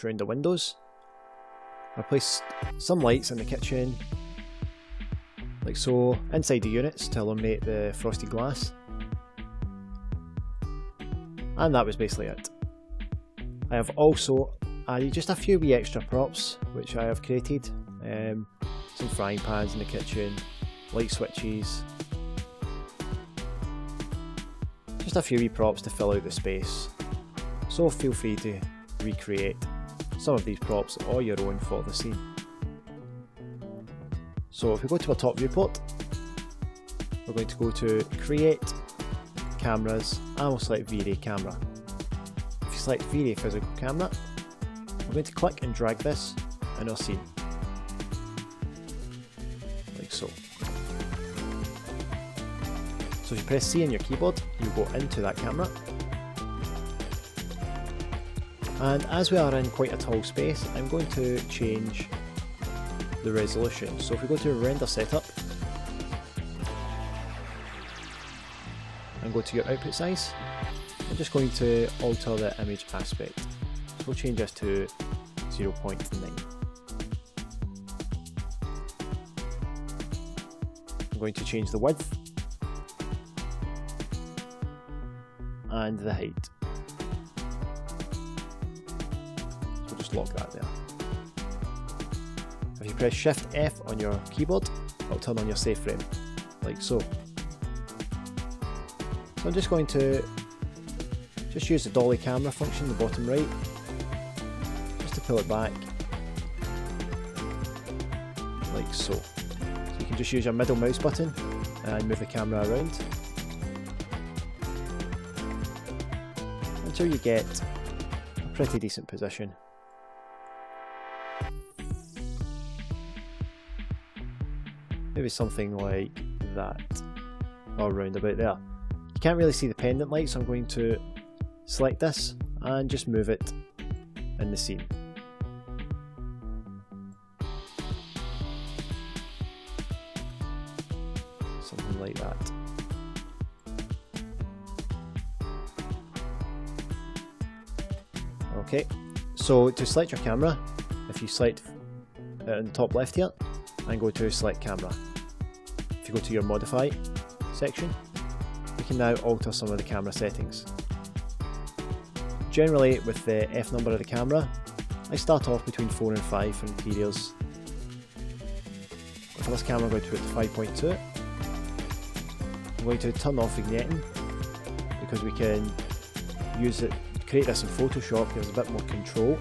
around the windows. I placed some lights in the kitchen, like so, inside the units to illuminate the frosted glass. And that was basically it. I have also added just a few wee extra props which I have created. Some frying pans in the kitchen, light switches, just a few wee props to fill out the space. So feel free to recreate some of these props or your own for the scene. So if we go to our top viewport, we're going to go to Create, Cameras, and we'll select V-Ray Camera. If you select V-Ray Physical Camera, we're going to click and drag this in our scene, like so. So if you press C on your keyboard, you go into that camera. And as we are in quite a tall space, I'm going to change the resolution. So if we go to Render Setup and go to your output size, I'm just going to alter the image aspect. So we'll change this to 0.9. I'm going to change the width and the height. So just lock that there. If you press Shift F on your keyboard, it'll turn on your save frame, like so. So I'm just going to use the dolly camera function in the bottom right, just to pull it back, like so. So you can just use your middle mouse button and move the camera around until you get a pretty decent position. Maybe something like that, or round about there. You can't really see the pendant light, so I'm going to select this and just move it in the scene. Something like that. Okay, so to select your camera, if you select in the top left here and go to Select Camera, if you go to your Modify section, you can now alter some of the camera settings. Generally, with the F number of the camera, I start off between 4 and 5 for interiors. For this camera, I'm going to put 5.2. I'm going to turn off vignetting because we can use it, create this in Photoshop, gives a bit more control,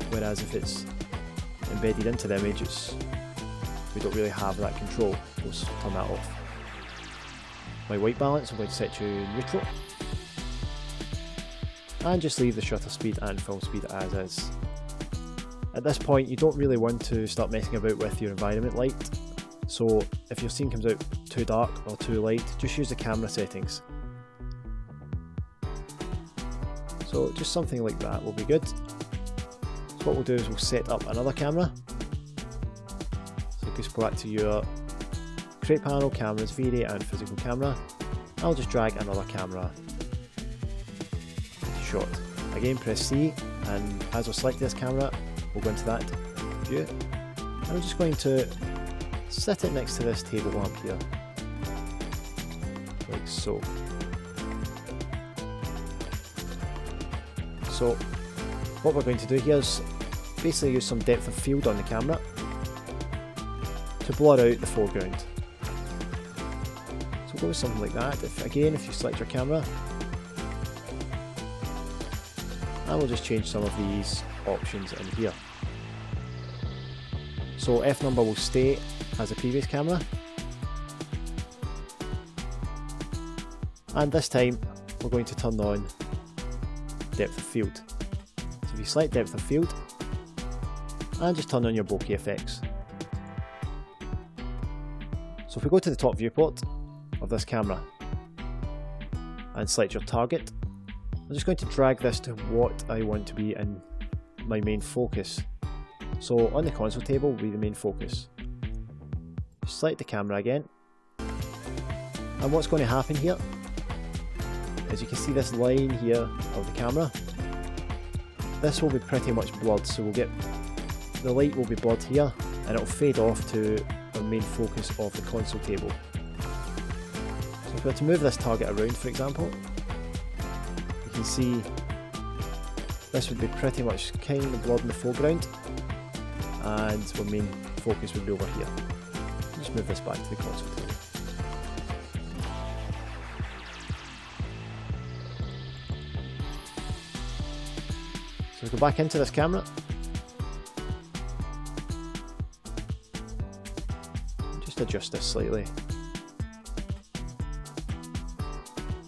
whereas if it's embedded into the image, we don't really have that control. We'll turn that off. My white balance, I'm going to set to neutral. And just leave the shutter speed and film speed as is. At this point, you don't really want to start messing about with your environment light, so if your scene comes out too dark or too light, just use the camera settings. So just something like that will be good. So what we'll do is we'll set up another camera. So just go back to your Create Panel, Cameras, V-Ray and Physical Camera. I'll just drag another camera shot. Again, press C, and as we select this camera, we'll go into that view. And I'm just going to set it next to this table lamp here, like so. So what we're going to do here is basically use some depth of field on the camera to blur out the foreground. So we'll go with something like that. If you select your camera, and we'll just change some of these options in here. So F number will stay as the previous camera, and this time we're going to turn on depth of field. So if you select depth of field and just turn on your bokeh effects. So if we go to the top viewport of this camera and select your target, I'm just going to drag this to what I want to be in my main focus. So on the console table will be the main focus. Select the camera again, and what's going to happen here is you can see this line here of the camera this will be pretty much blurred, so we'll get the light will be blurred here and it'll fade off to our main focus of the console table. So if we were to move this target around, for example, you can see this would be pretty much kind of blurred in the foreground and our main focus would be over here. Just move this back to the console table. So we go back into this camera. Just adjust this slightly.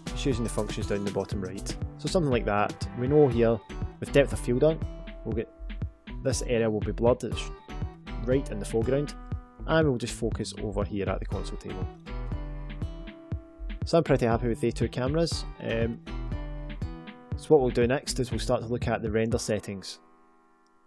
Just using the functions down the bottom right. So something like that. We know here with depth of field on, we'll get this area will be blurred, it's right in the foreground, and we'll just focus over here at the console table. So I'm pretty happy with the two cameras. So what we'll do next is we'll start to look at the render settings.